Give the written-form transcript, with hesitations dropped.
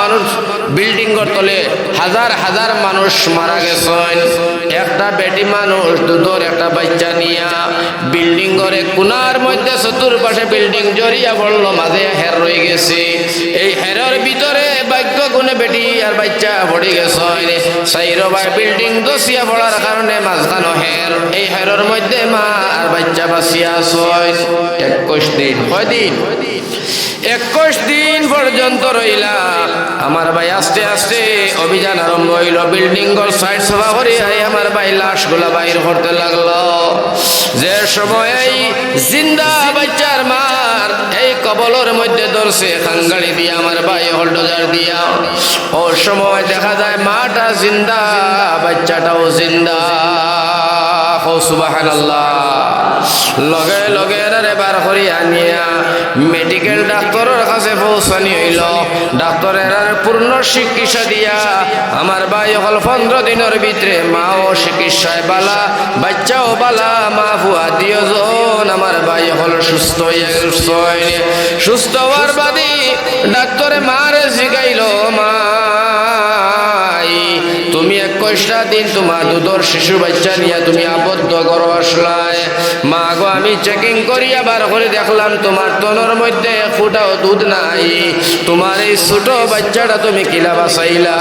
মানুষ বিল্ডিং এর তলে হাজার হাজার মানুষ মারা গেছেন। একটা বেটি মানুষ দুধর একটা বাচ্চা নিয়া বিল্ডিং এর কোনার মধ্যে চতুর্পাশে বিল্ডিং জড়িয়া পড়লো, মাঝে হের রয়ে গেছে। এই হেরের ভিতরে ভাগ্য গুণে বেটি আর বাচ্চা পড়ে গেছেন। সাইরো ভাই বিল্ডিং দোষিয়া পড়ার কারণে মাঝখানো হের, এই হেরের মধ্যে মা আর বাচ্চা বাঁচিয়া আছেন 21 দিন। কয়দিন? 21 দিন পর্যন্ত রইলা। আমার ভাই আস্তে আস্তে অভিযান আরম্ভ হইল। বিল্ডিং ঘর সাইড সভা করে আমার ভাই লাশগুলা বাইর করতে লাগলো। যে সময় জিন্দা বাচ্চার মার এই কবলের মধ্যে ধরছে খাঙ্গাড়ি দিয়া আমার ভাই হোল্ডোজার দিয়া, ও সময় দেখা যায় মাটা জিন্দা, বাচ্চাটাও জিন্দা। সুবহানাল্লাহ। লগে লগে রে বার করিয়া নিয়া মেডিকেল ডাক্তারের কাছে পৌঁছানি হইল। ডাক্তারের পূর্ণ চিকিৎসা দিয়া আমার ভাই হল 15 দিনের ভিতরে মাও চিকিৎসায় বালা, বাচ্চাও বালা, মা ফুয়া দিয়জন আমার ভাই হল সুস্থ হইয়া গেছে। সুস্থ হওয়ার বাদে ডাক্তারে মারে জিগাইল, মা তুমি 21টা দিন তোমার দুধর শিশু বাচ্চা নিয়ে তুমি আবদ্ধ করো আসলায়। মা গো, আমি চেকিং করিয়া বার করে দেখলাম তোমার তনর মধ্যে এক ফোঁটাও দুধ নাই। তোমার এই ছোট বাচ্চাটা তুমি কিলা বাঁচাইলা?